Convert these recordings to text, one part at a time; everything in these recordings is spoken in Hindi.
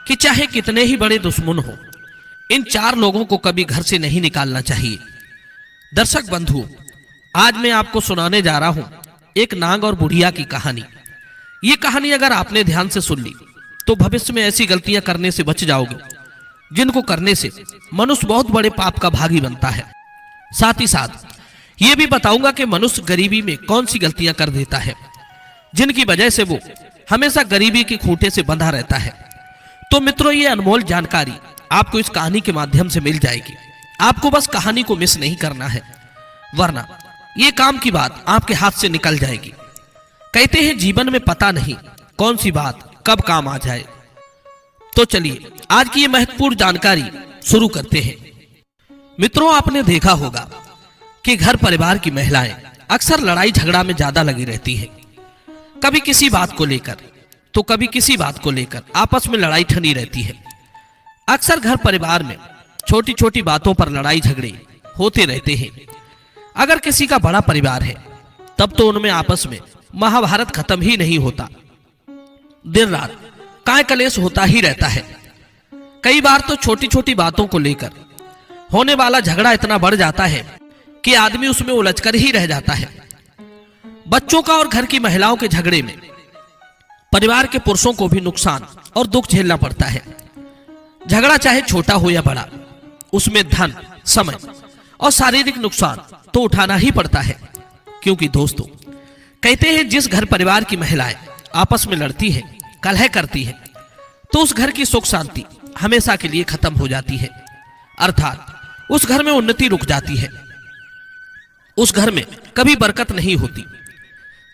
कि चाहे कितने ही बड़े दुश्मन हो, इन चार लोगों को कभी घर से नहीं निकालना चाहिए। दर्शक बंधु, आज मैं आपको सुनाने जा रहा हूं एक नाग और बुढ़िया की कहानी। ये कहानी अगर आपने ध्यान से सुन ली तो भविष्य में ऐसी गलतियां करने से बच जाओगे जिनको करने से मनुष्य बहुत बड़े पाप का भागी बनता है। साथ ही साथ ये भी बताऊंगा कि मनुष्य गरीबी में कौन सी गलतियां कर देता है जिनकी वजह से वो हमेशा गरीबी के खूंटे से बंधा रहता है। तो मित्रों, ये अनमोल जानकारी आपको इस कहानी के माध्यम से मिल जाएगी। आपको बस कहानी को मिस नहीं करना है, वरना ये काम की बात आपके हाथ से निकल जाएगी। कहते हैं जीवन में पता नहीं कौन सी बात कब काम आ जाए। तो चलिए आज की ये महत्वपूर्ण जानकारी शुरू करते हैं। मित्रों, आपने देखा होगा कि घर परिवार की महिलाएं अक्सर लड़ाई झगड़ा में ज्यादा लगी रहती हैं। कभी किसी बात को लेकर तो कभी किसी बात को लेकर आपस में लड़ाई ठनी रहती है। अक्सर घर परिवार में छोटी छोटी बातों पर लड़ाई झगड़े होते रहते हैं। अगर किसी का बड़ा परिवार है तब तो उनमें आपस में महाभारत खत्म ही नहीं होता। दिन रात काय कलेश होता ही रहता है। कई बार तो छोटी छोटी बातों को लेकर होने वाला झगड़ा इतना बढ़ जाता है कि आदमी उसमें उलझकर ही रह जाता है। बच्चों का और घर की महिलाओं के झगड़े में परिवार के पुरुषों को भी नुकसान और दुख झेलना पड़ता है। झगड़ा चाहे छोटा हो या बड़ा, उसमें धन, समय और शारीरिक नुकसान तो उठाना ही पड़ता है। क्योंकि दोस्तों, कहते हैं जिस घर परिवार की महिलाएं आपस में लड़ती हैं, कलह करती हैं, तो उस घर की सुख शांति हमेशा के लिए खत्म हो जाती है। अर्थात उस घर में उन्नति रुक जाती है। उस घर में कभी बरकत नहीं होती।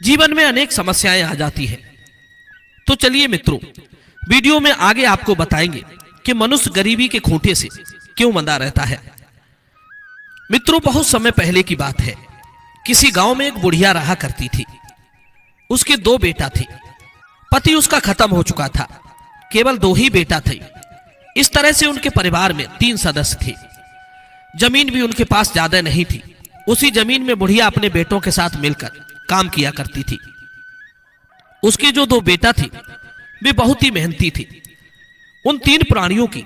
जीवन में अनेक समस्याएं आ जाती हैं। तो चलिए मित्रों, वीडियो में आगे आपको बताएंगे कि मनुष्य गरीबी के खूंटे से क्यों बंधा रहता है। मित्रों, बहुत समय पहले की बात है। किसी गांव में एक बुढ़िया रहा करती थी। उसके दो बेटा थे। पति उसका खत्म हो चुका था, केवल दो ही बेटा थे। इस तरह से उनके परिवार में 3 सदस्य थे। जमीन भी उनके पास ज्यादा नहीं थी। उसी जमीन में बुढ़िया अपने बेटों के साथ मिलकर काम किया करती थी। उसके जो 2 बेटा थे वे बहुत ही मेहनती थे। उन 3 प्राणियों की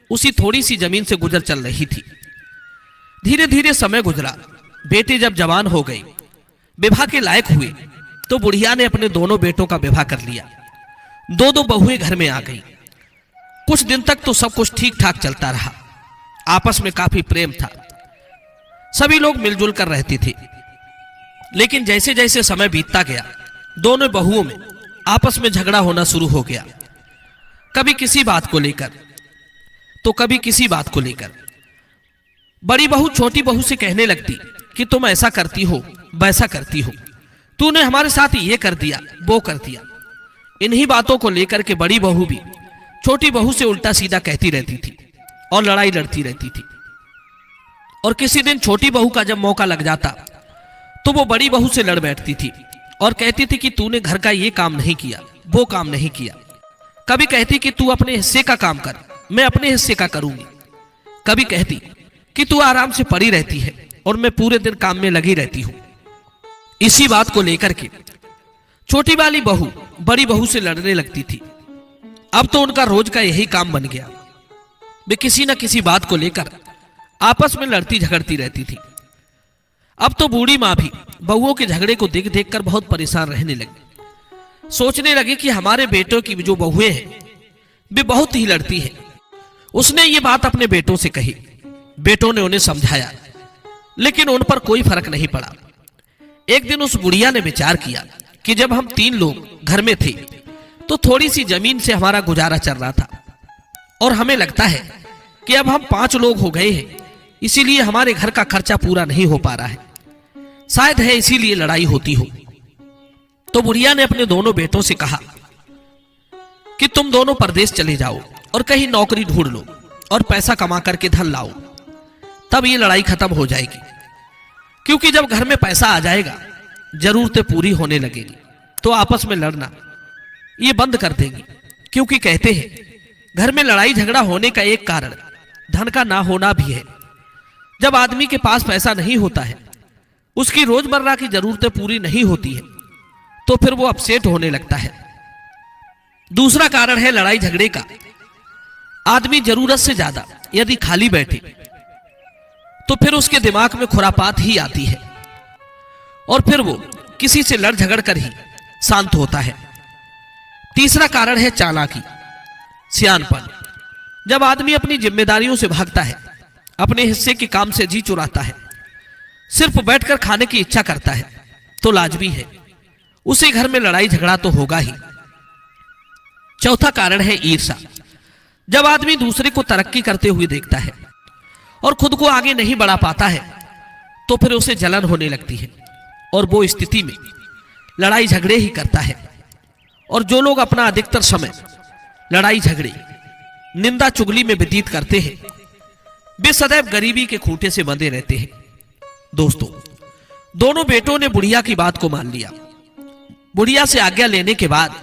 उसी थोड़ी सी जमीन से गुजर चल रही थी। धीरे धीरे समय गुजरा। बेटे जब जवान हो गए, विवाह के लायक हुए, तो बुढ़िया ने अपने दोनों बेटों का विवाह कर लिया। 2 बहुएं घर में आ गई। कुछ दिन तक तो सब कुछ ठीक ठाक चलता रहा। आपस में काफी प्रेम था। सभी लोग मिलजुल कर रहते थे। लेकिन जैसे जैसे समय बीतता गया, दोनों बहुओं में आपस में झगड़ा होना शुरू हो गया। कभी किसी बात को लेकर तो कभी किसी बात को लेकर। बड़ी बहू छोटी बहू से कहने लगती कि तुम ऐसा करती हो, वैसा करती हो, तूने हमारे साथ ये कर दिया, वो कर दिया। इन्हीं बातों को लेकर के बड़ी बहू भी छोटी बहू से उल्टा सीधा कहती रहती थी और लड़ाई लड़ती रहती थी। और किसी दिन छोटी बहू का जब मौका लग जाता तो वो बड़ी बहू से लड़ बैठती थी और कहती थी कि तूने घर का ये काम नहीं किया, वो काम नहीं किया। कभी कहती कि तू अपने हिस्से का काम कर, मैं अपने हिस्से का करूंगी। कभी कहती कि तू आराम से पड़ी रहती है और मैं पूरे दिन काम में लगी रहती हूं। इसी बात को लेकर के छोटी वाली बहू बड़ी बहू से लड़ने लगती थी। अब तो उनका रोज का यही काम बन गया। वे किसी न किसी बात को लेकर आपस में लड़ती झगड़ती रहती थी। अब तो बूढ़ी माँ भी बहुओं के झगड़े को देख देख कर बहुत परेशान रहने लगी। सोचने लगी कि हमारे बेटों की जो बहुएं हैं वे बहुत ही लड़ती हैं। उसने ये बात अपने बेटों से कही। बेटों ने उन्हें समझाया, लेकिन उन पर कोई फर्क नहीं पड़ा। एक दिन उस बुढ़िया ने विचार किया कि जब हम 3 लोग घर में थे तो थोड़ी सी जमीन से हमारा गुजारा चल रहा था, और हमें लगता है कि अब हम 5 लोग हो गए हैं, इसीलिए हमारे घर का खर्चा पूरा नहीं हो पा रहा है। शायद है इसीलिए लड़ाई होती हो। तो बुढ़िया ने अपने दोनों बेटों से कहा कि तुम दोनों परदेश चले जाओ और कहीं नौकरी ढूंढ लो और पैसा कमा करके धन लाओ, तब ये लड़ाई खत्म हो जाएगी। क्योंकि जब घर में पैसा आ जाएगा, जरूरतें पूरी होने लगेगी, तो आपस में लड़ना ये बंद कर देंगी। क्योंकि कहते हैं घर में लड़ाई झगड़ा होने का एक कारण धन का ना होना भी है। जब आदमी के पास पैसा नहीं होता है, उसकी रोजमर्रा की जरूरतें पूरी नहीं होती है, तो फिर वो अपसेट होने लगता है। दूसरा कारण है लड़ाई झगड़े का आदमी जरूरत से ज्यादा यदि खाली बैठे तो फिर उसके दिमाग में खुरापात ही आती है और फिर वो किसी से लड़ झगड़ कर ही शांत होता है। तीसरा कारण है चालाकी, सियानपन। जब आदमी अपनी जिम्मेदारियों से भागता है, अपने हिस्से के काम से जी चुराता है, सिर्फ बैठकर खाने की इच्छा करता है, तो लाजमी है उसी घर में लड़ाई झगड़ा तो होगा ही। चौथा कारण है ईर्ष्या। जब आदमी दूसरे को तरक्की करते हुए देखता है और खुद को आगे नहीं बढ़ा पाता है तो फिर उसे जलन होने लगती है और वो स्थिति में लड़ाई झगड़े ही करता है। और जो लोग अपना अधिकतर समय लड़ाई झगड़े, निंदा चुगली में व्यतीत करते हैं, वे सदैव गरीबी के खूंटे से बंधे रहते हैं। दोस्तों, दोनों बेटों ने बुढ़िया की बात को मान लिया। बुढ़िया से आज्ञा लेने के बाद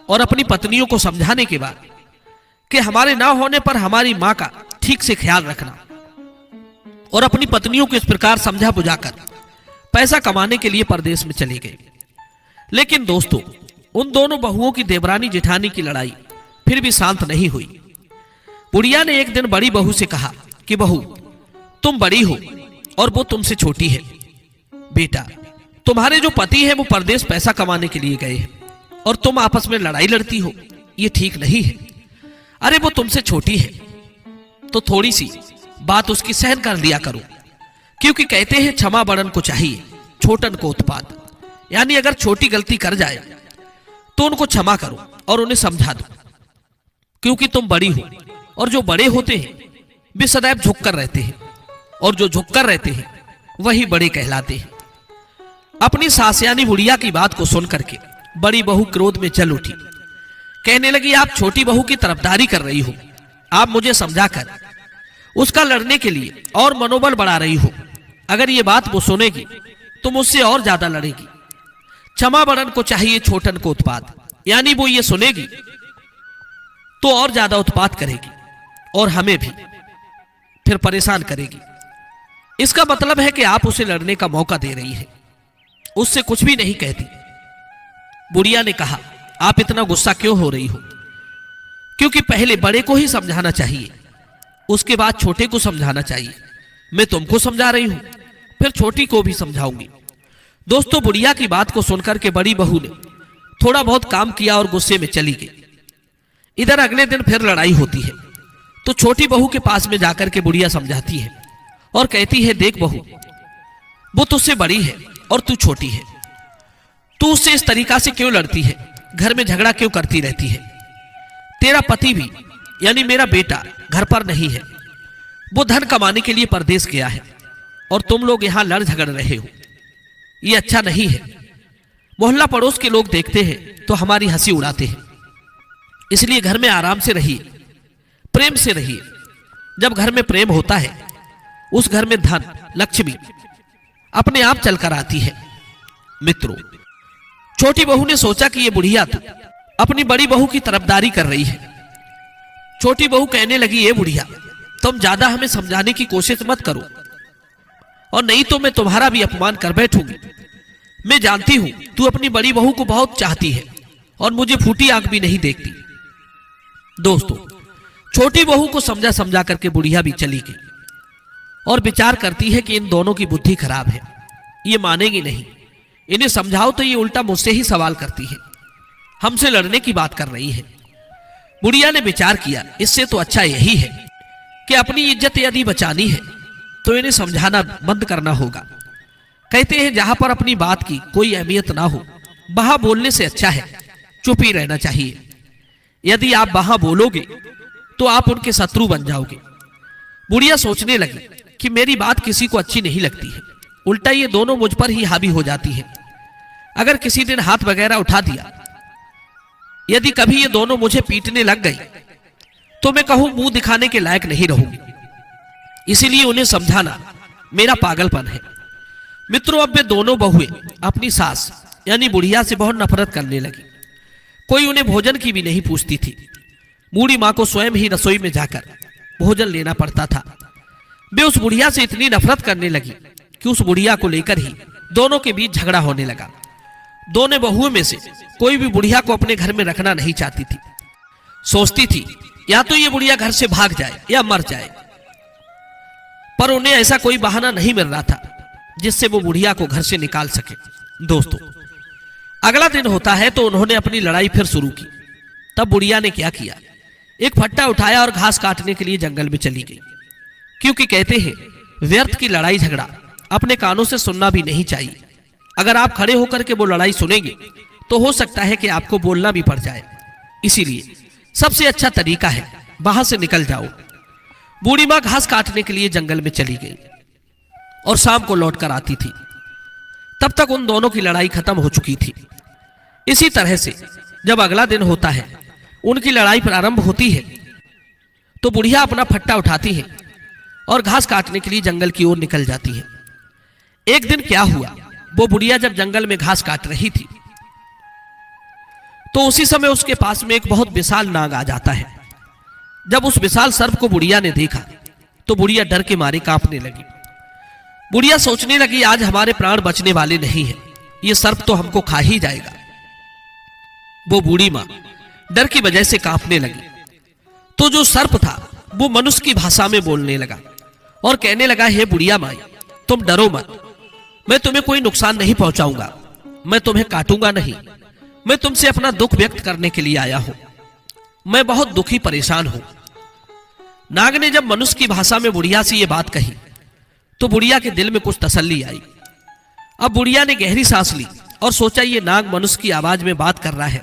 और अपनी पत्नियों को समझाने के बाद कि हमारे ना होने पर हमारी मां का ठीक से ख्याल रखना, और अपनी पत्नियों को इस प्रकार समझा बुझाकर पैसा कमाने के लिए परदेश में चले गए। लेकिन दोस्तों, उन दोनों बहुओं की देवरानी जेठानी की लड़ाई फिर भी शांत नहीं हुई। बुढ़िया ने एक दिन बड़ी बहू से कहा कि बहू, तुम बड़ी हो और वो तुमसे छोटी है। बेटा, तुम्हारे जो पति है वो परदेश पैसा कमाने के लिए गए हैं और तुम आपस में लड़ाई लड़ती हो, ये ठीक नहीं है। अरे वो तुमसे छोटी है तो थोड़ी सी बात उसकी सहन कर लिया करो, क्योंकि कहते हैं क्षमा बड़न को चाहिए, छोटन को उत्पात। यानी अगर छोटी गलती कर जाए तो उनको क्षमा करो और उन्हें समझा दो, क्योंकि तुम बड़ी हो और जो बड़े होते हैं वे सदैव झुककर रहते हैं और जो झुककर रहते हैं वही बड़े कहलाते हैं। अपनी सास यानी बुढ़िया की बात को सुन करके बड़ी बहू क्रोध में जल उठी। कहने लगी, आप छोटी बहू की तरफदारी कर रही हो, आप मुझे समझाकर उसका लड़ने के लिए और मनोबल बढ़ा रही हो। अगर ये बात वो सुनेगी तो मुझसे और ज्यादा लड़ेगी। क्षमा बड़न को चाहिए, छोटन को उत्पात। यानी वो ये सुनेगी तो और ज्यादा उत्पात करेगी और हमें भी फिर परेशान करेगी। इसका मतलब है कि आप उसे लड़ने का मौका दे रही है, उससे कुछ भी नहीं कहती। बुढ़िया ने कहा, आप इतना गुस्सा क्यों हो रही हो? क्योंकि पहले बड़े को ही समझाना चाहिए, उसके बाद छोटे को समझाना चाहिए। मैं तुमको समझा रही हूं, फिर छोटी को भी समझाऊंगी। दोस्तों, बुढ़िया की बात को सुनकर के बड़ी बहू ने थोड़ा बहुत काम किया और गुस्से में चली गई। इधर अगले दिन फिर लड़ाई होती है तो छोटी बहू के पास में जाकर के बुढ़िया समझाती है और कहती है, देख बहू, वो तुझसे बड़ी है और तू छोटी है, तू उससे इस तरीका से क्यों लड़ती है, घर में झगड़ा क्यों करती रहती है? तेरा पति भी यानी मेरा बेटा घर पर नहीं है, वो धन कमाने के लिए परदेश गया है और तुम लोग यहां लड़ झगड़ रहे हो, ये अच्छा नहीं है। मोहल्ला पड़ोस के लोग देखते हैं तो हमारी हंसी उड़ाते हैं, इसलिए घर में आराम से रहिए, प्रेम से रहिए। जब घर में प्रेम होता है उस घर में धन, लक्ष्मी अपने आप चलकर आती है। मित्रों, छोटी बहू ने सोचा कि ये बुढ़िया तो अपनी बड़ी बहू की तरफदारी कर रही है। छोटी बहू कहने लगी, ये बुढ़िया, तुम ज्यादा हमें समझाने की कोशिश मत करो और नहीं तो मैं तुम्हारा भी अपमान कर बैठूंगी। मैं जानती हूं तू अपनी बड़ी बहू को बहुत चाहती है और मुझे फूटी आंख भी नहीं देखती। दोस्तों, छोटी बहू को समझा समझा करके बुढ़िया भी चली गई और विचार करती है कि इन दोनों की बुद्धि खराब है, ये मानेगी नहीं। इन्हें समझाओ तो ये उल्टा मुझसे ही सवाल करती है, हमसे लड़ने की बात कर रही है। बुढ़िया ने विचार किया, इससे तो अच्छा यही है कि अपनी इज्जत यदि बचानी है तो इन्हें समझाना बंद करना होगा। कहते हैं जहां पर अपनी बात की कोई अहमियत ना हो वहां बोलने से अच्छा है चुप ही रहना चाहिए। यदि आप वहां बोलोगे तो आप उनके शत्रु बन जाओगे। बुढ़िया सोचने लगी कि मेरी बात किसी को अच्छी नहीं लगती है, उल्टा ये दोनों मुझ पर ही हावी हो जाती है। अगर किसी दिन हाथ वगैरह उठा दिया, यदि कभी ये दोनों मुझे पीटने लग गई तो मैं कहूं मुंह दिखाने के लायक नहीं रहूंगी। इसीलिए उन्हें समझाना मेरा पागलपन है। मित्रों, अब वे दोनों बहुएं अपनी सास यानी बुढ़िया से बहुत नफरत करने लगी। कोई उन्हें भोजन की भी नहीं पूछती थी। बूढ़ी मां को स्वयं ही रसोई में जाकर भोजन लेना पड़ता था। वे उस बुढ़िया से इतनी नफरत करने लगी कि उस बुढ़िया को लेकर ही दोनों के बीच झगड़ा होने लगा। दोनों बहुओं में से कोई भी बुढ़िया को अपने घर में रखना नहीं चाहती थी। सोचती थी या तो ये बुढ़िया घर से भाग जाए या मर जाए, पर उन्हें ऐसा कोई बहाना नहीं मिल रहा था जिससे वो बुढ़िया को घर से निकाल सके। दोस्तों, अगला दिन होता है तो उन्होंने अपनी लड़ाई फिर शुरू की। तब बुढ़िया ने क्या किया, एक फट्टा उठाया और घास काटने के लिए जंगल में चली गई, क्योंकि कहते हैं व्यर्थ की लड़ाई झगड़ा अपने कानों से सुनना भी नहीं चाहिए। अगर आप खड़े होकर के वो लड़ाई सुनेंगे तो हो सकता है कि आपको बोलना भी पड़ जाए। इसीलिए सबसे अच्छा तरीका है वहां से निकल जाओ। बूढ़ी मां घास काटने के लिए जंगल में चली गई और शाम को लौट कर आती थी। तब तक उन दोनों की लड़ाई खत्म हो चुकी थी। इसी तरह से जब अगला दिन होता है, उनकी लड़ाई प्रारंभ होती है, तो बुढ़िया अपना फट्टा उठाती है और घास काटने के लिए जंगल की ओर निकल जाती है। एक दिन क्या हुआ, वो बुढ़िया जब जंगल में घास काट रही थी तो उसी समय उसके पास में एक बहुत विशाल नाग आ जाता है। जब उस विशाल सर्प को बुढ़िया ने देखा तो बुढ़िया डर के मारे कांपने लगी। बुढ़िया सोचने लगी, आज हमारे प्राण बचने वाले नहीं हैं, ये सर्प तो हमको खा ही जाएगा। वो बूढ़ी मां डर की वजह से कांपने लगी। तो जो सर्प था वो मनुष्य की भाषा में बोलने लगा और कहने लगा, हे बुढ़िया माई, तुम डरो मत, मैं तुम्हें कोई नुकसान नहीं पहुंचाऊंगा, मैं तुम्हें काटूंगा नहीं, मैं तुमसे अपना दुख व्यक्त करने के लिए आया हूं, मैं बहुत दुखी परेशान हूं। नाग ने जब मनुष्य की भाषा में बुढ़िया से यह बात कही तो बुढ़िया के दिल में कुछ तसल्ली आई। अब बुढ़िया ने गहरी सांस ली और सोचा, ये नाग मनुष्य की आवाज में बात कर रहा है,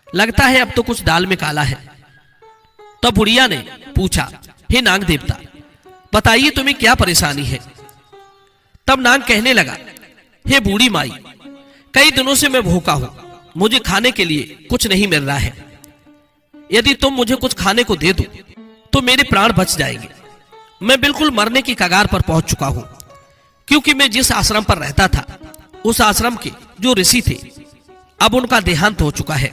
लगता है अब तो कुछ दाल में काला है। तब बुढ़िया ने पूछा, हे नाग देवता, बताइए तुम्हें क्या परेशानी है। तब नाग कहने लगा, हे बूढ़ी माई, कई दिनों से मैं भूखा हूं, मुझे खाने के लिए कुछ नहीं मिल रहा है। यदि तुम मुझे कुछ खाने को दे दो तो मेरे प्राण बच जाएंगे। मैं बिल्कुल मरने की कगार पर पहुंच चुका हूं, क्योंकि मैं जिस आश्रम पर रहता था उस आश्रम के जो ऋषि थे अब उनका देहांत हो चुका है।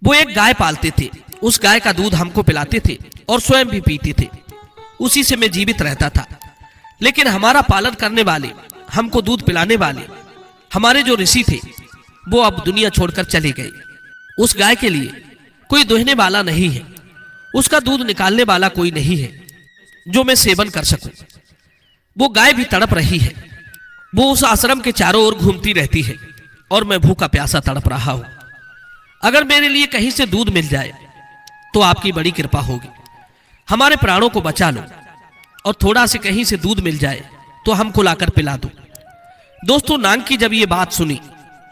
वो एक गाय पालते थे, उस गाय का दूध हमको पिलाते थे और स्वयं भी पीते थे, उसी से मैं जीवित रहता था। लेकिन हमारा पालन करने वाले, हमको दूध पिलाने वाले हमारे जो ऋषि थे वो अब दुनिया छोड़कर चले गए। उस गाय के लिए कोई दुहने वाला नहीं है, उसका दूध निकालने वाला कोई नहीं है जो मैं सेवन कर सकूं। वो गाय भी तड़प रही है, वो उस आश्रम के चारों ओर घूमती रहती है और मैं भूखा प्यासा तड़प रहा हूं। अगर मेरे लिए कहीं से दूध मिल जाए तो आपकी बड़ी कृपा होगी, हमारे प्राणों को बचा लो, और थोड़ा से कहीं से दूध मिल जाए तो हमको लाकर पिला दो। दोस्तों, नाग की जब ये बात सुनी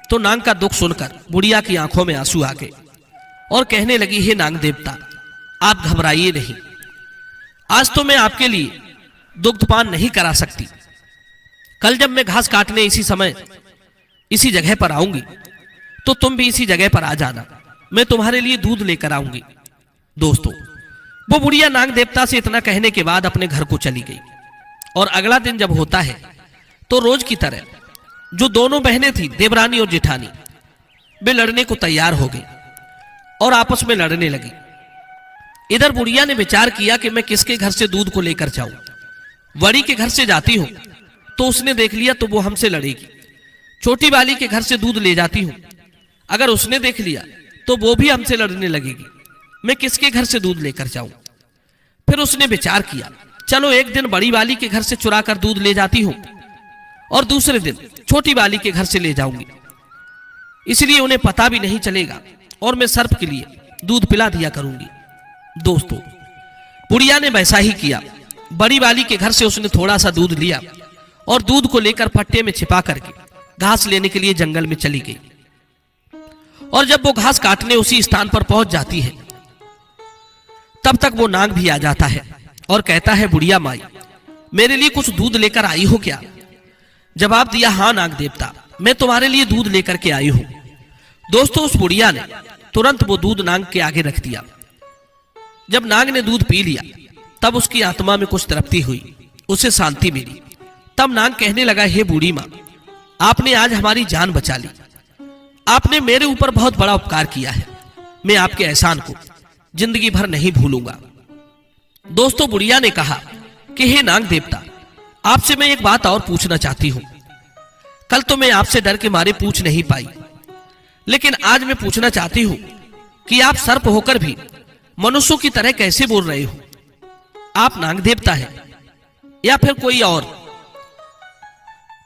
तो नाग का दुख सुनकर बुढ़िया की आंखों में आंसू आ गए और कहने लगी, हे नाग देवता, आप घबराइए नहीं, आज तो मैं आपके लिए दुग्धपान नहीं करा सकती। कल जब मैं घास काटने इसी समय इसी जगह पर आऊंगी तो तुम भी इसी जगह पर आ जाना, मैं तुम्हारे लिए दूध लेकर आऊंगी। दोस्तों, वो बुढ़िया नाग देवता से इतना कहने के बाद अपने घर को चली गई। और अगला दिन जब होता है तो रोज की तरह जो दोनों बहनें थी, देवरानी और जेठानी, वे लड़ने को तैयार हो गई और आपस में लड़ने लगी। इधर बुढ़िया ने विचार किया कि मैं किसके घर से दूध को लेकर जाऊं। बड़ी के घर से जाती हूं तो उसने देख लिया तो वो हमसे लड़ेगी। छोटी वाली के घर से दूध ले जाती हूं, अगर उसने देख लिया तो वो भी हमसे लड़ने लगेगी। मैं किसके घर से दूध लेकर जाऊं। फिर उसने विचार किया, चलो एक दिन बड़ी वाली के घर से चुरा कर दूध ले जाती हूं और दूसरे दिन छोटी वाली के घर से ले जाऊंगी, इसलिए उन्हें पता भी नहीं चलेगा और मैं सर्प के लिए दूध पिला दिया करूंगी। दोस्तों, बुढ़िया ने वैसा ही किया। बड़ी वाली के घर से उसने थोड़ा सा दूध लिया और दूध को लेकर फट्टे में छिपा करके घास लेने के लिए जंगल में चली गई। और जब वो घास काटने उसी स्थान पर पहुंच जाती है तब तक वो नाग भी आ जाता है और कहता है, बुढ़िया माई, मेरे लिए कुछ दूध लेकर आई हो क्या। जवाब दिया, हाँ नाग देवता, मैं तुम्हारे लिए दूध लेकर के आई हूं। दोस्तों, उस बुढ़िया ने तुरंत वो दूध नाग के आगे रख दिया। जब नाग ने दूध पी लिया तब उसकी आत्मा में कुछ तृप्ति हुई, उसे शांति मिली। तब नाग कहने लगा, हे बूढ़ी मां, आपने आज हमारी जान बचा ली, आपने मेरे ऊपर बहुत बड़ा उपकार किया है, मैं आपके एहसान को जिंदगी भर नहीं भूलूंगा। दोस्तों, बुढ़िया ने कहा कि हे नाग देवता, आपसे मैं एक बात और पूछना चाहती हूं। कल तो मैं आपसे डर के मारे पूछ नहीं पाई, लेकिन आज मैं पूछना चाहती हूं कि आप सर्प होकर भी मनुष्यों की तरह कैसे बोल रहे हो? आप नाग देवता है या फिर कोई और?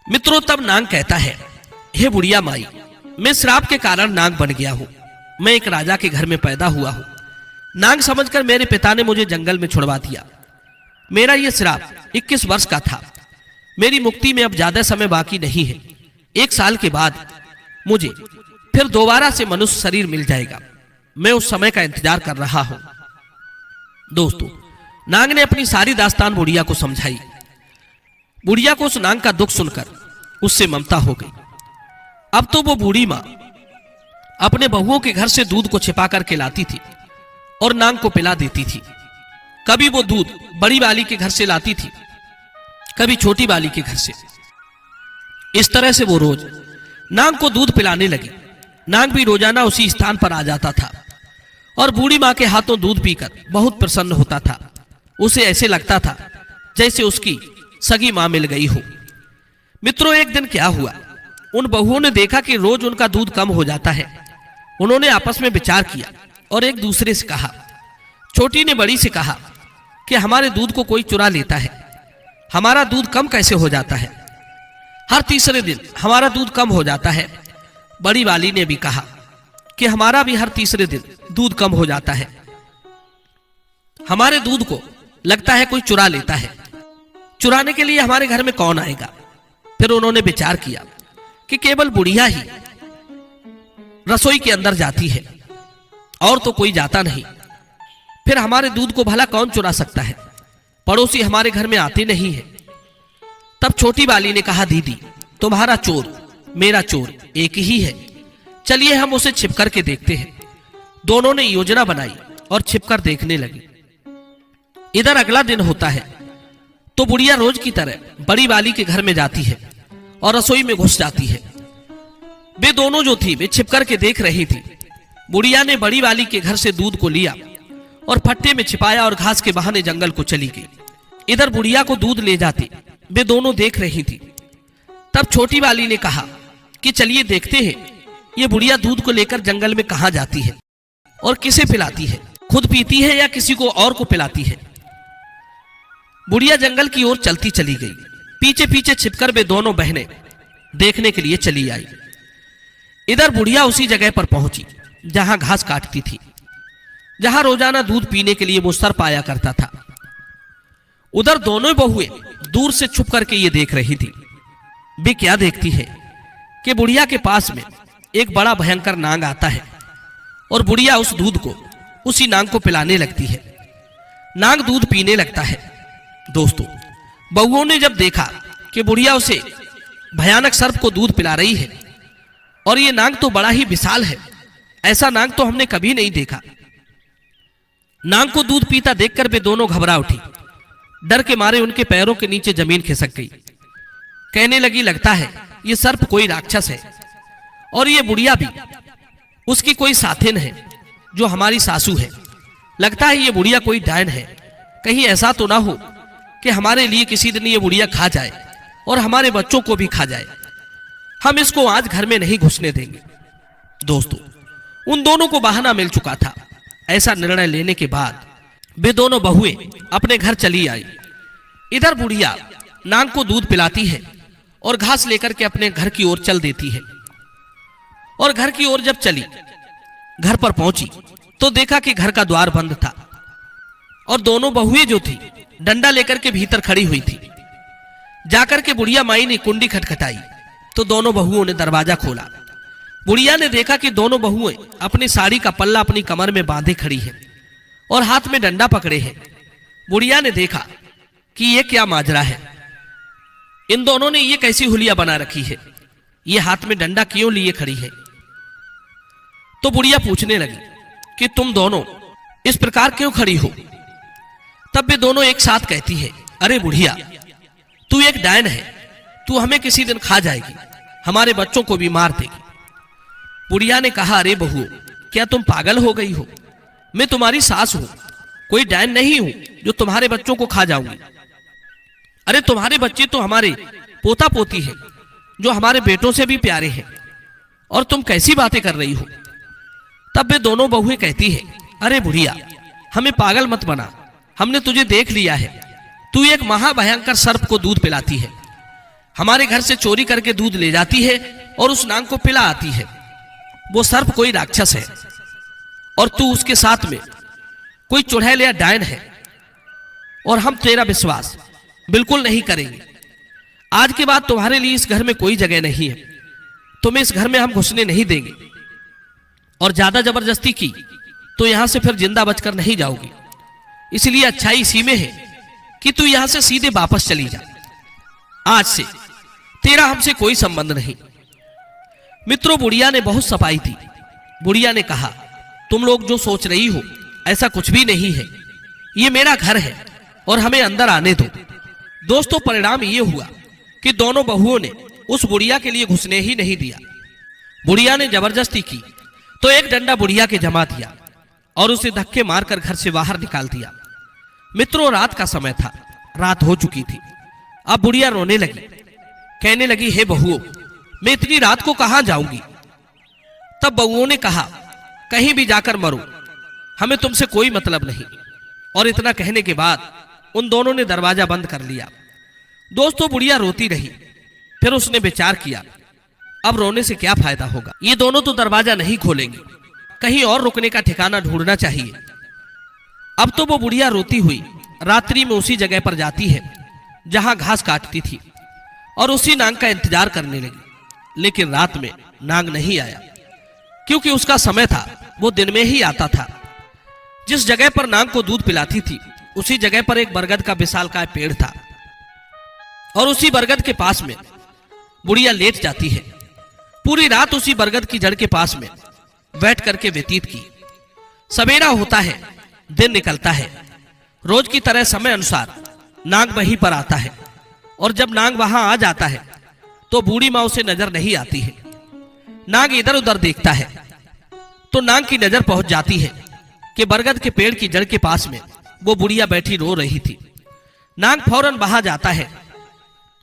मित्रों, तब नाग कहता है, हे बुढ़िया माई, मैं श्राप के कारण नाग बन गया हूं। मैं एक राजा के घर में पैदा हुआ हूं। नाग समझकर मेरे पिता ने मुझे जंगल में छुड़वा दिया। मेरा यह श्राप 21 वर्ष का था। मेरी मुक्ति में अब ज्यादा समय बाकी नहीं है। 1 साल के बाद मुझे फिर दोबारा से मनुष्य शरीर मिल जाएगा। मैं उस समय का इंतजार कर रहा हूं। दोस्तों, नाग ने अपनी सारी दास्तान बुढ़िया को समझाई। बुढ़िया को उस नाग का दुख सुनकर उससे ममता हो गई। अब तो वो बूढ़ी मां अपने बहुओं के घर से दूध को छिपा करके लाती थी और नाग को पिला देती थी। कभी वो दूध बड़ी वाली के घर से लाती थी, कभी छोटी वाली के घर से। इस तरह से वो रोज नाग को दूध पिलाने लगी। नाग भी रोजाना उसी स्थान पर आ जाता था और बूढ़ी मां के हाथों दूध पीकर बहुत प्रसन्न होता था। उसे ऐसे लगता था जैसे उसकी सगी मां मिल गई हो। मित्रों, एक दिन क्या हुआ, उन बहुओं ने देखा कि रोज उनका दूध कम हो जाता है। उन्होंने आपस में विचार किया और एक दूसरे से कहा। छोटी ने बड़ी से कहा कि हमारे दूध को कोई चुरा लेता है। हमारा दूध कम कैसे हो जाता है? हर तीसरे दिन हमारा दूध कम हो जाता है। बड़ी वाली ने भी कहा कि हमारा भी हर तीसरे दिन दूध कम हो जाता है। हमारे दूध को लगता है कोई चुरा लेता है। चुराने के लिए हमारे घर में कौन आएगा? फिर उन्होंने विचार किया कि केवल बुढ़िया ही रसोई के अंदर जाती है और तो कोई जाता नहीं। फिर हमारे दूध को भला कौन चुरा सकता है? पड़ोसी हमारे घर में आते नहीं है। तब छोटी वाली ने कहा, दीदी, तुम्हारा चोर मेरा चोर एक ही है। चलिए हम उसे छिप करके देखते हैं। दोनों ने योजना बनाई और छिपकर देखने लगी। इधर अगला दिन होता है तो बुढ़िया रोज की तरह बड़ी वाली के घर में जाती है और रसोई में घुस जाती है। वे दोनों जो थी वे छिपकर के देख रही थी। बुढ़िया ने बड़ी वाली के घर से दूध को लिया और फट्टे में छिपाया और घास के बहाने जंगल को चली गई। इधर बुढ़िया को दूध ले जाते वे दोनों देख रही थी। तब छोटी वाली ने कहा कि चलिए देखते हैं ये बुढ़िया दूध को लेकर जंगल में कहां जाती है और किसे पिलाती है, खुद पीती है या किसी को और को पिलाती है। बुढ़िया जंगल की ओर चलती चली गई। पीछे पीछे छिपकर वे दोनों बहनें देखने के लिए चली आई। इधर बुढ़िया उसी जगह पर पहुंची जहां घास काटती थी, जहां रोजाना दूध पीने के लिए वो सर पाया करता था। उधर दोनों बहुएं दूर से छुप करके ये देख रही थी। वे क्या देखती है कि बुढ़िया के पास में एक बड़ा भयंकर नाग आता है और बुढ़िया उस दूध को उसी नाग को पिलाने लगती है। नाग दूध पीने लगता है। दोस्तों, बहुओं ने जब देखा कि बुढ़िया उसे भयानक सर्प को दूध पिला रही है और ये नाग तो बड़ा ही विशाल है, ऐसा नाग तो हमने कभी नहीं देखा। नाग को दूध पीता देखकर वे दोनों घबरा उठी। डर के मारे उनके पैरों के नीचे जमीन खिसक गई। कहने लगी, लगता है ये सर्प कोई राक्षस है और ये बुढ़िया भी उसकी कोई साथिन है जो हमारी सासू है। लगता है ये बुढ़िया कोई डायन है। कहीं ऐसा तो ना हो कि हमारे लिए किसी दिन ये बुढ़िया खा जाए और हमारे बच्चों को भी खा जाए। हम इसको आज घर में नहीं घुसने देंगे। दोस्तों, उन दोनों को बहाना मिल चुका था। ऐसा निर्णय लेने के बाद वे दोनों बहुएं अपने घर चली आई। इधर बुढ़िया नाग को दूध पिलाती है और घास लेकर के अपने घर की ओर चल देती है। और घर की ओर जब चली, घर पर पहुंची तो देखा कि घर का द्वार बंद था और दोनों बहुएं जो थी डंडा लेकर के भीतर खड़ी हुई थी। जाकर के बुढ़िया माई ने कुंडी खटखटाई तो दोनों बहुओं ने दरवाजा खोला। बुढ़िया ने देखा कि दोनों बहुएं अपनी साड़ी का पल्ला अपनी कमर में बांधे खड़ी हैं और हाथ में डंडा पकड़े हैं। बुढ़िया ने देखा कि ये क्या माजरा है, इन दोनों ने ये कैसी हुलिया बना रखी है, ये हाथ में डंडा क्यों लिए खड़ी है। तो बुढ़िया पूछने लगी कि तुम दोनों इस प्रकार क्यों खड़ी हो। तब वे दोनों एक साथ कहती है, अरे बुढ़िया, तू एक डायन है, तू हमें किसी दिन खा जाएगी, हमारे बच्चों को भी मार देगी। बुढ़िया ने कहा, अरे बहू, क्या तुम पागल हो गई हो? मैं तुम्हारी सास हूं, कोई डायन नहीं हूं जो तुम्हारे बच्चों को खा जाऊंगी। अरे तुम्हारे बच्चे तो हमारे पोता पोती हैं, जो हमारे बेटों से भी प्यारे हैं, और तुम कैसी बातें कर रही हो। तब वे दोनों बहुएं कहती हैं, अरे बुढ़िया, हमें पागल मत बना, हमने तुझे देख लिया है। तू एक महाभयंकर सर्प को दूध पिलाती है, हमारे घर से चोरी करके दूध ले जाती है और उस नांग को पिला आती है। वो सर्प कोई राक्षस है और तू उसके साथ में कोई चुड़ैल या डायन है, और हम तेरा विश्वास बिल्कुल नहीं करेंगे। आज के बाद तुम्हारे लिए इस घर में कोई जगह नहीं है, तुम्हें इस घर में हम घुसने नहीं देंगे, और ज्यादा जबरदस्ती की तो यहां से फिर जिंदा बचकर नहीं जाओगी। इसलिए अच्छाई इसी में है कि तू यहां से सीधे वापस चली जा। आज से तेरा हमसे कोई संबंध नहीं। मित्रों, बुढ़िया ने बहुत सफाई दी। बुढ़िया ने कहा, तुम लोग जो सोच रही हो ऐसा कुछ भी नहीं है, ये मेरा घर है और हमें अंदर आने दो। दोस्तों, परिणाम ये हुआ कि दोनों बहुओं ने उस बुढ़िया के लिए घुसने ही नहीं दिया। बुढ़िया ने जबरदस्ती की तो एक डंडा बुढ़िया के जमा दिया और उसे धक्के मारकर घर से बाहर निकाल दिया। मित्रों, रात का समय था, रात हो चुकी थी। अब बुढ़िया रोने लगी, कहने लगी, हे बहुओं, मैं इतनी रात को कहां जाऊंगी। तब बहुओं ने कहा, कहीं भी जाकर मरो, हमें तुमसे कोई मतलब नहीं। और इतना कहने के बाद उन दोनों ने दरवाजा बंद कर लिया। दोस्तों, बुढ़िया रोती रही। फिर उसने विचार किया, अब रोने से क्या फायदा होगा, ये दोनों तो दरवाजा नहीं खोलेंगे, कहीं और रुकने का ठिकाना ढूंढना चाहिए। अब तो वो बुढ़िया रोती हुई रात्रि में उसी जगह पर जाती है जहां घास काटती थी और उसी नांग का इंतजार करने लगी। लेकिन रात में नांग नहीं आया, क्योंकि उसका समय था, वो दिन में ही आता था। जिस जगह पर नांग को दूध पिलाती थी उसी जगह पर एक बरगद का विशालकाय पेड़ था, और उसी बरगद के पास में बुढ़िया लेट जाती है। पूरी रात उसी बरगद की जड़ के पास में बैठ करके व्यतीत की। सवेरा होता है, दिन निकलता है। रोज की तरह समय अनुसार नाग वहीं पर आता है, और जब नाग वहां आ जाता है तो बूढ़ी माँ उसे नजर नहीं आती है। नाग इधर उधर देखता है तो नाग की नजर पहुंच जाती है कि बरगद के पेड़ की जड़ के पास में वो बुढ़िया बैठी रो रही थी। नाग फौरन वहां जाता है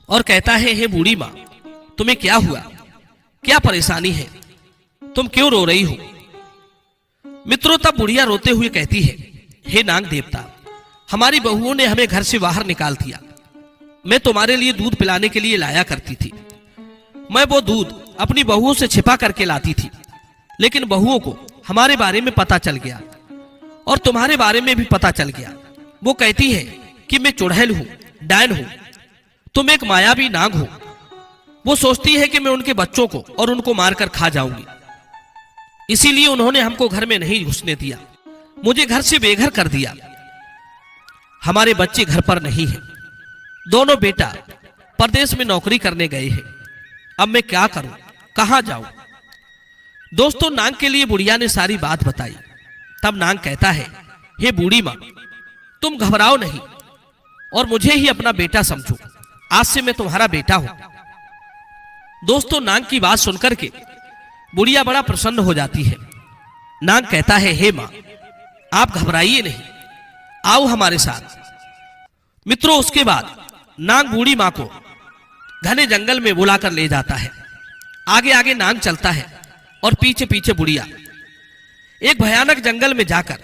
और कहता है, हे बूढ़ी माँ, तुम्हें क्या हुआ, क्या परेशानी है, तुम क्यों रो रही हो। मित्रों, तब बुढ़िया रोते हुए कहती है, हे नाग देवता, हमारी बहुओं ने हमें घर से बाहर निकाल दिया। मैं तुम्हारे लिए दूध पिलाने के लिए लाया करती थी। मैं वो दूध अपनी बहुओं से छिपा करके लाती थी, लेकिन बहुओं को हमारे बारे में पता चल गया और तुम्हारे बारे में भी पता चल गया। वो कहती है कि मैं चुड़ैल हूं, डायन हूं, तुम एक मायावी नाग हो। वो सोचती है कि मैं उनके बच्चों को और उनको मारकर खा जाऊंगी। इसीलिए उन्होंने हमको घर में नहीं घुसने दिया, मुझे घर से बेघर कर दिया। हमारे बच्चे घर पर नहीं हैं, दोनों बेटा परदेश में नौकरी करने गए हैं। अब मैं क्या करूं, कहां जाऊं। दोस्तों, नाग के लिए बुढ़िया ने सारी बात बताई। तब नाग कहता है, हे बूढ़ी मां, तुम घबराओ नहीं और मुझे ही अपना बेटा समझो। आज से मैं तुम्हारा बेटा हूं। दोस्तों, नाग की बात सुनकर के बुढ़िया बड़ा प्रसन्न हो जाती है। नाग कहता है, हे मां, आप घबराइए नहीं, आओ हमारे साथ। मित्रों, उसके बाद नाग बूढ़ी मां को घने जंगल में बुलाकर ले जाता है। आगे आगे नाग चलता है और पीछे पीछे बुढ़िया। एक भयानक जंगल में जाकर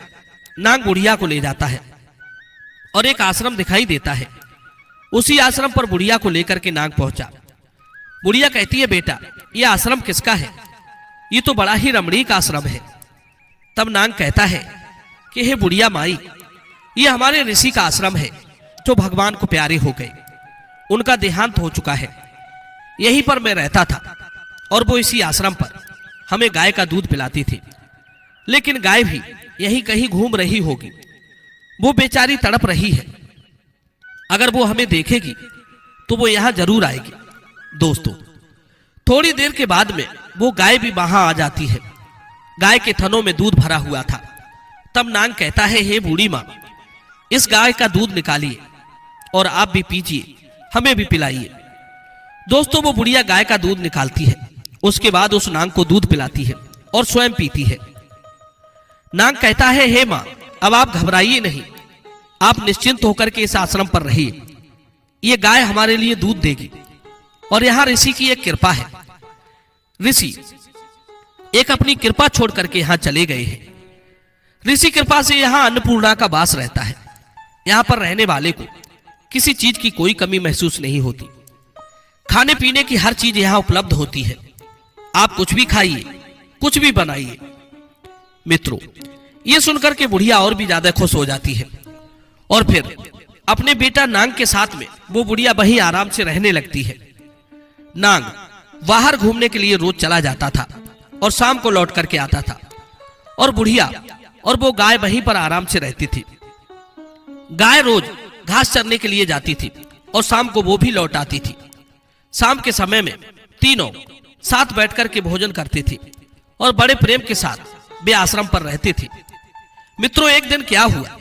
नाग बुढ़िया को ले जाता है और एक आश्रम दिखाई देता है। उसी आश्रम पर बुढ़िया को लेकर के नाग पहुंचा। बुढ़िया कहती है, बेटा, यह आश्रम किसका है, ये तो बड़ा ही रमणीक आश्रम है। तब नाग कहता है कि हे बुढ़िया माई, ये हमारे ऋषि का आश्रम है जो भगवान को प्यारे हो गए। उनका देहांत हो चुका है, यहीं पर मैं रहता था और वो इसी आश्रम पर हमें गाय का दूध पिलाती थी। लेकिन गाय भी यहीं कहीं घूम रही होगी, वो बेचारी तड़प रही है। अगर वो हमें देखेगी तो वो यहां जरूर आएगी। दोस्तों, थोड़ी देर के बाद में वो गाय भी वहां आ जाती है। गाय के थनों में दूध भरा हुआ था। तब नाग कहता है, हे बूढ़ी मां, इस गाय का दूध निकालिए और आप भी पीजिए, हमें भी पिलाइए। दोस्तों, वो बुढ़िया गाय का दूध निकालती है। उसके बाद उस नाग को दूध पिलाती है और स्वयं पीती है। नाग कहता है, हे मां, अब आप घबराइए नहीं, आप निश्चिंत होकर के इस आश्रम पर रहिए। ये गाय हमारे लिए दूध देगी और यहां ऋषि की एक कृपा है। ऋषि एक अपनी कृपा छोड़ करके यहां चले गए हैं। ऋषि कृपा से यहाँ अन्नपूर्णा का वास रहता है। यहाँ पर रहने वाले को किसी चीज की कोई कमी महसूस नहीं होती। खाने पीने की हर चीज यहाँ उपलब्ध होती है। आप कुछ भी खाइए, कुछ भी बनाइए। मित्रों, ये सुनकर के बुढ़िया और भी ज्यादा खुश हो जाती है और फिर अपने बेटा नांग के साथ में वो बुढ़िया वही आराम से रहने लगती है। नांग बाहर घूमने के लिए रोज चला जाता था और शाम को लौट करके आता था और बुढ़िया और वो गाय वहीं पर आराम से रहती थी। गाय रोज घास चरने के लिए जाती थी और शाम को वो भी लौट आती थी। शाम के समय में तीनों साथ बैठकर के भोजन करती थी और बड़े प्रेम के साथ वे आश्रम पर रहते थे। मित्रों, एक दिन क्या हुआ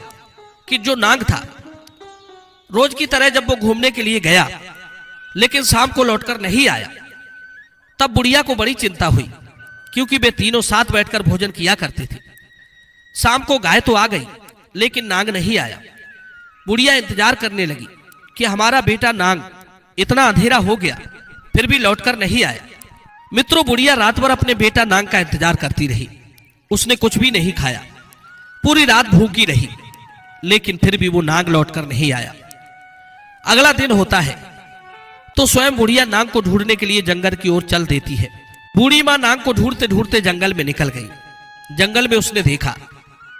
कि जो नांग था रोज की तरह जब वो घूमने के लिए गया लेकिन शाम को लौटकर नहीं आया, तब बुढ़िया को बड़ी चिंता हुई क्योंकि वे तीनों साथ बैठकर भोजन किया करते थे। शाम को गाय तो आ गई लेकिन नांग नहीं आया। बुढ़िया इंतजार करने लगी कि हमारा बेटा नांग, इतना अंधेरा हो गया फिर भी लौटकर नहीं आया। मित्रों, बुढ़िया रात भर अपने बेटा नांग का इंतजार करती रही। उसने कुछ भी नहीं खाया, पूरी रात भूखी रही, लेकिन फिर भी वो नांग लौटकर नहीं आया। अगला दिन होता है तो स्वयं बुढ़िया नांग को ढूंढने के लिए जंगल की ओर चल देती है। बूढ़ी मां नांग को ढूंढते ढूंढते जंगल में निकल गई। जंगल में उसने देखा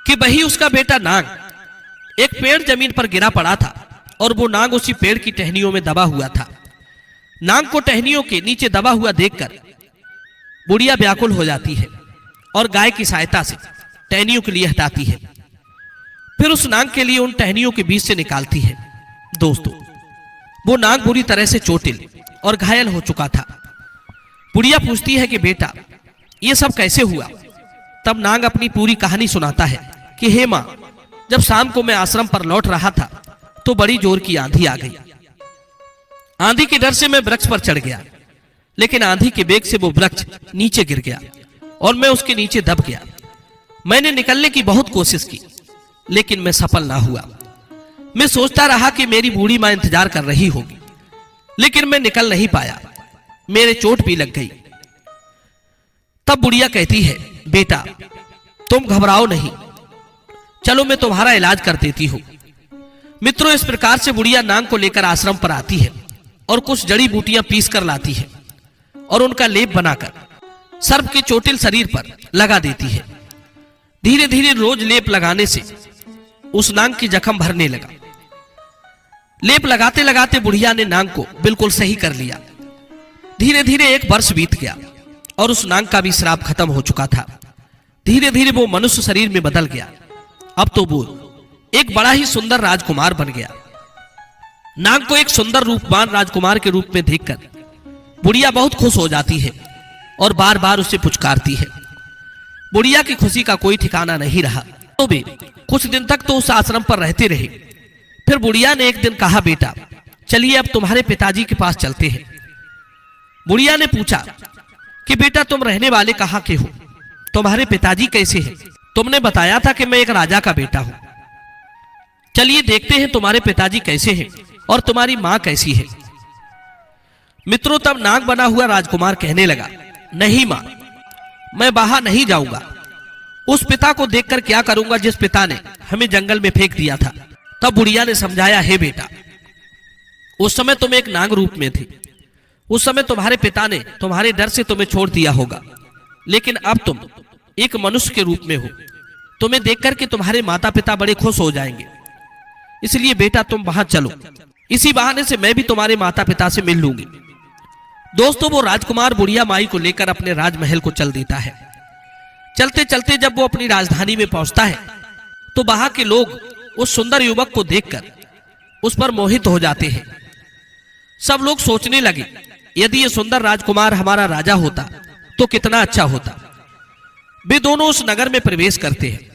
कि वही उसका बेटा नांग एक पेड़ जमीन पर गिरा पड़ा था और वो नांग उसी पेड़ की टहनियों में दबा हुआ था। नांग को टहनियों के नीचे दबा हुआ देखकर बुढ़िया व्याकुल हो जाती है और गाय की सहायता से टहनियों के लिए हटाती है। फिर उस नांग के लिए उन टहनियों के बीच से निकालती है। दोस्तों, वो नांग बुरी तरह से चोटिल और घायल हो चुका था। बुढ़िया पूछती है कि बेटा, ये सब कैसे हुआ? तब नांग अपनी पूरी कहानी सुनाता है कि हे मां, जब शाम को मैं आश्रम पर लौट रहा था तो बड़ी जोर की आंधी आ गई। आंधी के डर से मैं वृक्ष पर चढ़ गया, लेकिन आंधी के वेग से वो वृक्ष नीचे गिर गया और मैं उसके नीचे दब गया। मैंने निकलने की बहुत कोशिश की लेकिन मैं सफल ना हुआ। मैं सोचता रहा कि मेरी बूढ़ी मां इंतजार कर रही होगी, लेकिन मैं निकल नहीं पाया। मेरे चोट भी लग गई। तब बुढ़िया कहती है, बेटा तुम घबराओ नहीं, चलो मैं तुम्हारा इलाज कर देती हूं। मित्रों, इस प्रकार से बुढ़िया नांग को लेकर आश्रम पर आती है और कुछ जड़ी बूटियां पीस कर लाती है और उनका लेप बनाकर सर्प के चोटिल शरीर पर लगा देती है। धीरे धीरे रोज लेप लगाने से उस नांग की जख्म भरने लगा। लेप लगाते लगाते बुढ़िया ने नांग को बिल्कुल सही कर लिया। धीरे धीरे एक वर्ष बीत गया और उस नांग का भी श्राप खत्म हो चुका था। धीरे धीरे वो मनुष्य शरीर में बदल गया। अब तो वो एक बड़ा ही सुंदर राजकुमार बन गया। नांग को एक सुंदर रूपवान राजकुमार के रूप में देखकर बुढ़िया बहुत खुश हो जाती है और बार बार उसे पुचकारती है। बुढ़िया की खुशी का कोई ठिकाना नहीं रहा। तो भी कुछ दिन तक तो उस आश्रम पर रहते रहे। फिर बुढ़िया ने एक दिन कहा, बेटा चलिए अब तुम्हारे पिताजी के पास चलते हैं। बुढ़िया ने पूछा कि बेटा तुम रहने वाले कहाँ के हो? तुम्हारे पिताजी कैसे हैं? तुमने बताया था कि मैं एक राजा का बेटा हूं। चलिए देखते हैं तुम्हारे पिताजी कैसे हैं और तुम्हारी मां कैसी है। मित्रों, तब नाग बना हुआ राजकुमार कहने लगा, नहीं मां, मैं बाहर नहीं जाऊंगा। उस पिता को देखकर क्या करूंगा जिस पिता ने हमें जंगल में फेंक दिया था। तब बुढ़िया ने समझाया, हे बेटा, उस समय तुम एक नाग रूप में थी। उस समय तुम्हारे पिता ने तुम्हारे डर से तुम्हें छोड़ दिया होगा, लेकिन अब तुम एक मनुष्य के रूप में हो। तुम्हें देखकर के तुम्हारे माता पिता बड़े खुश हो जाएंगे। इसलिए बेटा तुम वहां चलो, इसी बहाने से मैं भी तुम्हारे माता पिता से मिल लूंगी। दोस्तों, वो राजकुमार बुढ़िया माई को लेकर अपने राजमहल को चल देता है। चलते चलते जब वो अपनी राजधानी में पहुंचता है तो वहां के लोग उस सुंदर युवक को देखकर उस पर मोहित हो जाते हैं। सब लोग सोचने लगे, यदि ये सुंदर राजकुमार हमारा राजा होता तो कितना अच्छा होता। वे दोनों उस नगर में प्रवेश करते हैं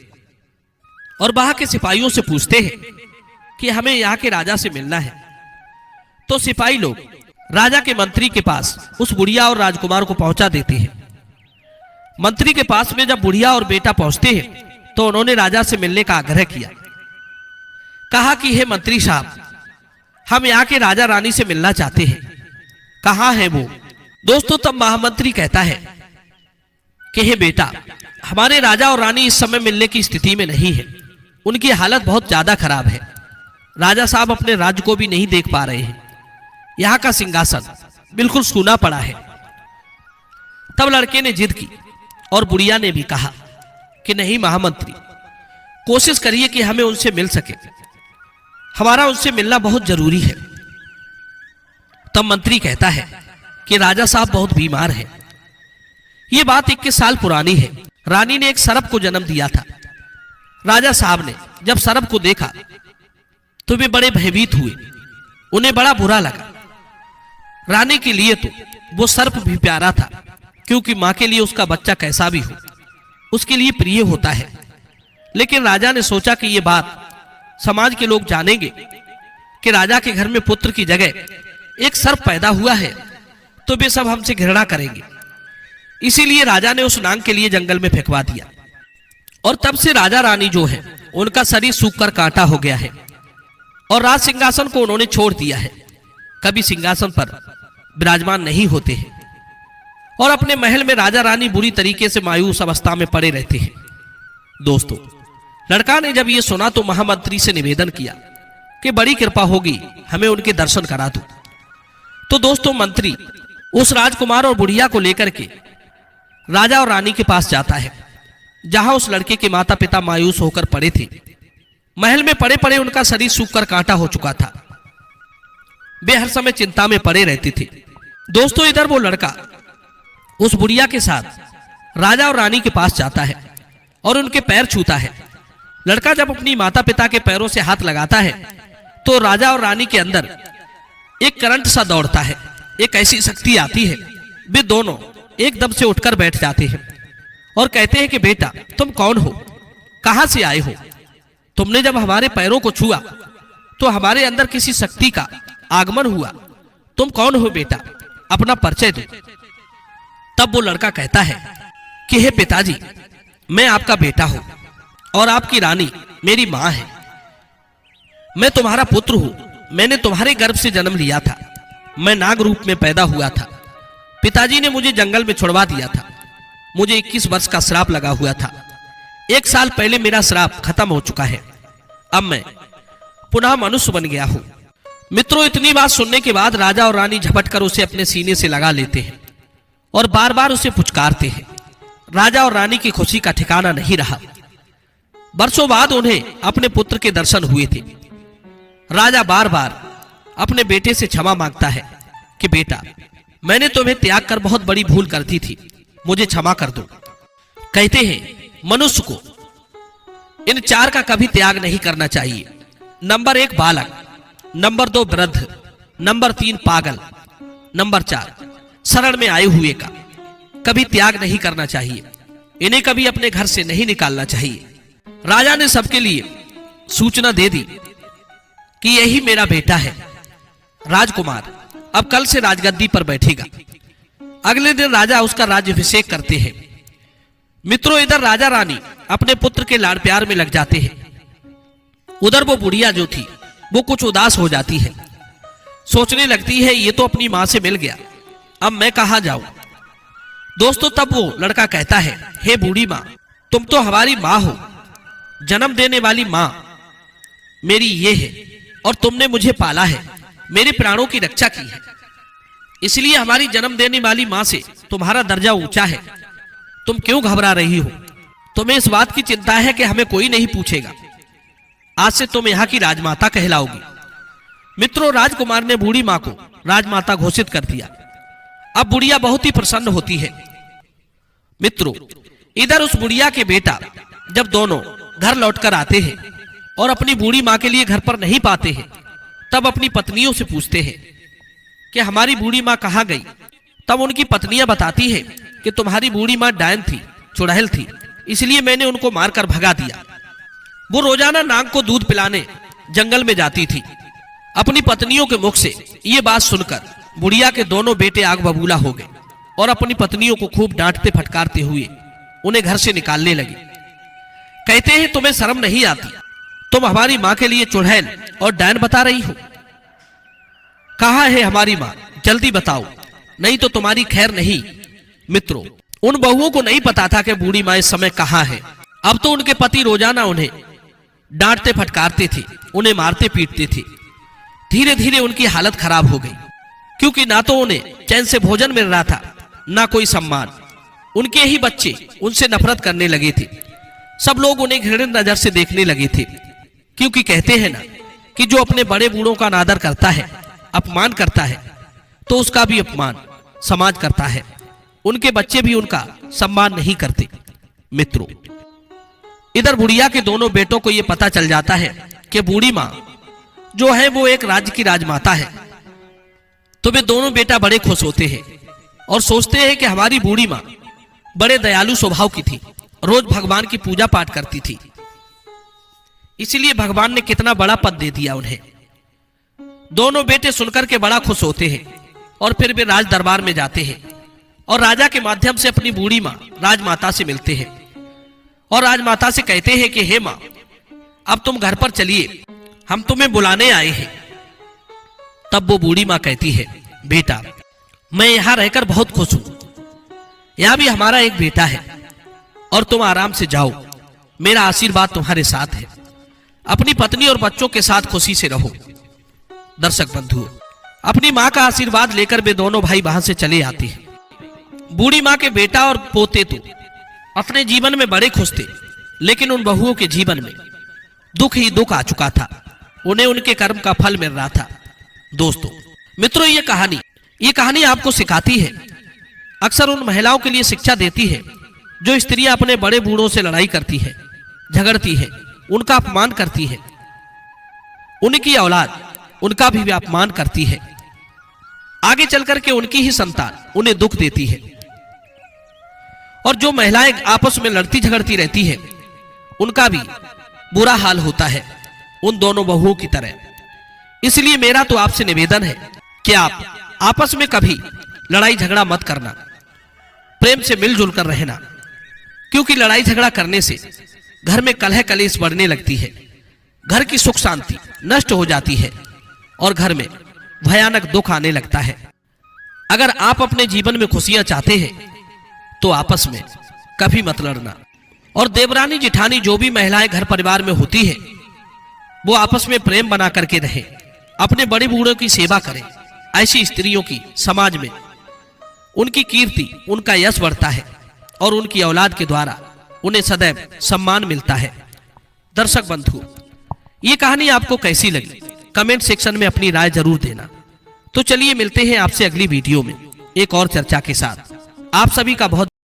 और वहां के सिपाहियों से पूछते हैं कि हमें यहाँ के राजा से मिलना है। तो सिपाही लोग राजा के मंत्री के पास उस बुढ़िया और राजकुमार को पहुंचा देते हैं। मंत्री के पास में जब बुढ़िया और बेटा पहुंचते हैं तो उन्होंने राजा से मिलने का आग्रह किया। कहा कि हे मंत्री साहब, हम यहाँ के राजा रानी से मिलना चाहते हैं, कहाँ है वो? दोस्तों, तब महामंत्री कहता है कि हे बेटा, हमारे राजा और रानी इस समय मिलने की स्थिति में नहीं है। उनकी हालत बहुत ज्यादा खराब है। राजा साहब अपने राज्य को भी नहीं देख पा रहे हैं। यहाँ का सिंहासन बिल्कुल सूना पड़ा है। तब लड़के ने जिद की और बुढ़िया ने भी कहा कि नहीं महामंत्री, कोशिश करिए कि हमें उनसे मिल सके। हमारा उनसे मिलना बहुत जरूरी है। तब मंत्री कहता है कि राजा साहब बहुत बीमार हैं। ये बात 21 साल पुरानी है। रानी ने एक सरब को जन्म दिया था। राजा साहब ने जब सरब को देखा तो वे बड़े भयभीत हुए। उन्हें बड़ा बुरा लगा। रानी के लिए तो वो सर्प भी प्यारा था, क्योंकि मां के लिए उसका बच्चा कैसा भी हो उसके लिए प्रिय होता है। लेकिन राजा ने सोचा कि ये बात समाज के लोग जानेंगे कि राजा के घर में पुत्र की जगह एक सर्प पैदा हुआ है, तो वे सब हमसे घृणा करेंगे। इसीलिए राजा ने उस नांग के लिए जंगल में फेंकवा दिया। और तब से राजा रानी जो है उनका शरीर सूखकर कांटा हो गया है और राज सिंहासन को उन्होंने छोड़ दिया है। कभी सिंहासन पर विराजमान नहीं होते हैं और अपने महल में राजा रानी बुरी तरीके से मायूस अवस्था में पड़े रहते हैं। दोस्तों, लड़का ने जब ये सुना तो महामंत्री से निवेदन किया कि बड़ी कृपा होगी, हमें उनके दर्शन करा दो। तो दोस्तों, मंत्री उस राजकुमार और बुढ़िया को लेकर के राजा और रानी के पास जाता है, जहां उस लड़के के माता पिता मायूस होकर पड़े थे। महल में पड़े पड़े उनका शरीर सूखकर कांटा हो चुका था। वे हर समय चिंता में पड़े रहते थे। दोस्तों, इधर वो लड़का उस बुढ़िया के साथ राजा और रानी के पास जाता है और उनके पैर छूता है। लड़का जब अपनी माता पिता के पैरों से हाथ लगाता है तो राजा और रानी के अंदर एक करंट सा दौड़ता है। एक ऐसी शक्ति आती है, वे दोनों एकदम से उठकर बैठ जाते हैं और कहते हैं कि बेटा, तुम कौन हो, कहां से आए हो? तुमने जब हमारे पैरों को छुआ तो हमारे अंदर किसी शक्ति का आगमन हुआ। तुम कौन हो बेटा, अपना परिचय दो। तब वो लड़का कहता है कि हे पिताजी, मैं आपका बेटा हूं और आपकी रानी मेरी मां है। मैं तुम्हारा पुत्र हूं। मैंने तुम्हारे गर्भ से जन्म लिया था। मैं नाग रूप में पैदा हुआ था। पिताजी ने मुझे जंगल में छुड़वा दिया था। मुझे 21 वर्ष का श्राप लगा हुआ था। 1 साल पहले मेरा श्राप खत्म हो चुका है। अब मैं पुनः मनुष्य बन गया हूं। मित्रों, इतनी बात सुनने के बाद राजा और रानी झपटकर उसे अपने सीने से लगा लेते हैं और बार बार उसे पुचकारते हैं। राजा और रानी की खुशी का ठिकाना नहीं रहा। वर्षों बाद उन्हें अपने पुत्र के दर्शन हुए थे। राजा बार बार अपने बेटे से क्षमा मांगता है कि बेटा, मैंने तुम्हें त्याग कर बहुत बड़ी भूल कर दी थी, मुझे क्षमा कर दो। कहते हैं मनुष्य को इन 4 का कभी त्याग नहीं करना चाहिए। नंबर 1 बालक, नंबर 2 वृद्ध, नंबर 3 पागल, नंबर 4 शरण में आए हुए का कभी त्याग नहीं करना चाहिए। इन्हें कभी अपने घर से नहीं निकालना चाहिए। राजा ने सबके लिए सूचना दे दी कि यही मेरा बेटा है, राजकुमार अब कल से राजगद्दी पर बैठेगा। अगले दिन राजा उसका राज्याभिषेक करते हैं। मित्रों, इधर राजा रानी अपने पुत्र के लाड़ प्यार में लग जाते हैं। उधर वो बुढ़िया जो थी वो कुछ उदास हो जाती है। सोचने लगती है ये तो अपनी मां से मिल गया, अब मैं कहां जाऊं। दोस्तों, तब वो लड़का कहता है, हे बूढ़ी मां, तुम तो हमारी मां हो, जन्म देने वाली मां मेरी ये है और तुमने मुझे पाला है, मेरे प्राणों की रक्षा की है। इसलिए हमारी जन्म देने वाली मां से तुम्हारा दर्जा ऊंचा है। तुम क्यों घबरा रही हो? तुम्हें इस बात की चिंता है कि हमें कोई नहीं पूछेगा। आज से तुम यहाँ की राजमाता कहलाओगी। मित्रों, राजकुमार ने बूढ़ी मां को राजमाता घोषित कर दिया। अब बुढ़िया बहुत ही प्रसन्न होती है। मित्रों, इधर उस बुढ़िया के बेटा जब दोनों घर लौटकर आते हैं और अपनी बूढ़ी मां के लिए घर पर नहीं पाते हैं, तब अपनी पत्नियों से पूछते हैं कि हमारी बूढ़ी मां कहां गई। तब उनकी पत्नियां बताती हैं कि तुम्हारी बूढ़ी मां डायन थी, चुड़ैल थी, इसलिए मैंने उनको मारकर भगा दिया। वो रोजाना नाग को दूध पिलाने जंगल में जाती थी। अपनी पत्नियों के मुख से ये बात सुनकर बुढ़िया के दोनों बेटे आग बबूला हो गए और अपनी पत्नियों को खूब डांटते फटकारते हुए उन्हें घर से निकालने लगे। कहते हैं तुम्हें शर्म नहीं आती? तुम हमारी मां के लिए चुड़ैल और डायन बता रही हो। कहां है हमारी मां? जल्दी बताओ, नहीं तो तुम्हारी खैर नहीं। मित्रों, उन बहुओं को नहीं पता था कि बूढ़ी माँ इस समय कहाँ है। अब तो उनके पति रोजाना उन्हें डांटते फटकारते थे, उन्हें मारते पीटते थे। धीरे धीरे उनकी हालत खराब हो गई, क्योंकि ना तो उन्हें चैन से भोजन मिल रहा था, ना कोई सम्मान। उनके ही बच्चे उनसे नफरत करने लगे थे। सब लोग उन्हें घृणित नजर से देखने लगे थे, क्योंकि कहते हैं ना कि जो अपने बड़े बूढ़ों का अनादर करता है, अपमान करता है, तो उसका भी अपमान समाज करता है। उनके बच्चे भी उनका सम्मान नहीं करते। मित्रों, इधर बुढ़िया के दोनों बेटों को यह पता चल जाता है कि बूढ़ी माँ जो है वो एक राज्य की राजमाता है। तो वे दोनों बेटा बड़े खुश होते हैं और सोचते हैं कि हमारी बूढ़ी माँ बड़े दयालु स्वभाव की थी, रोज भगवान की पूजा पाठ करती थी, इसीलिए भगवान ने कितना बड़ा पद दे दिया उन्हें। दोनों बेटे सुनकर के बड़ा खुश होते हैं और फिर वे राज दरबार में जाते हैं और राजा के माध्यम से अपनी बूढ़ी माँ राजमाता से मिलते हैं और राजमाता से कहते हैं कि हे माँ, अब तुम घर पर चलिए, हम तुम्हें बुलाने आए हैं। तब वो बूढ़ी माँ कहती है, बेटा मैं यहां रहकर बहुत खुश हूं, यहां भी हमारा एक बेटा है और तुम आराम से जाओ, मेरा आशीर्वाद तुम्हारे साथ है। अपनी पत्नी और बच्चों के साथ खुशी से रहो। दर्शक बंधुओं, अपनी माँ का आशीर्वाद लेकर वे दोनों भाई वहां से चले आते हैं। बूढ़ी माँ के बेटा और पोते तो अपने जीवन में बड़े खुश थे, लेकिन उन बहुओं के जीवन में दुख ही दुख आ चुका था। उन्हें उनके कर्म का फल मिल रहा था। दोस्तों, मित्रों, ये कहानी आपको सिखाती है, अक्सर उन महिलाओं के लिए शिक्षा देती है जो स्त्रियां अपने बड़े बूढ़ों से लड़ाई करती है, झगड़ती है, उनका अपमान करती है। उनकी औलाद उनका भी अपमान करती है। आगे चलकर के उनकी ही संतान उन्हें दुख देती है। और जो महिलाएं आपस में लड़ती झगड़ती रहती है, उनका भी बुरा हाल होता है, उन दोनों बहुओं की तरह। इसलिए मेरा तो आपसे निवेदन है कि आप आपस में कभी लड़ाई झगड़ा मत करना, प्रेम से मिलजुल कर रहना, क्योंकि लड़ाई झगड़ा करने से घर में कलह कलेश बढ़ने लगती है, घर की सुख शांति नष्ट हो जाती है और घर में भयानक दुख आने लगता है। अगर आप अपने जीवन में खुशियां चाहते हैं तो आपस में कभी मत लड़ना। और देवरानी जिठानी जो भी महिलाएं घर परिवार में होती है, वो आपस में प्रेम बना करके रहे, अपने बड़े बूढ़ों की सेवा करें। ऐसी स्त्रियों की समाज में उनकी कीर्ति, उनका यश बढ़ता है और उनकी औलाद के द्वारा उन्हें सदैव सम्मान मिलता है। दर्शक बंधु, ये कहानी आपको कैसी लगी कमेंट सेक्शन में अपनी राय जरूर देना। तो चलिए मिलते हैं आपसे अगली वीडियो में एक और चर्चा के साथ। आप सभी का बहुत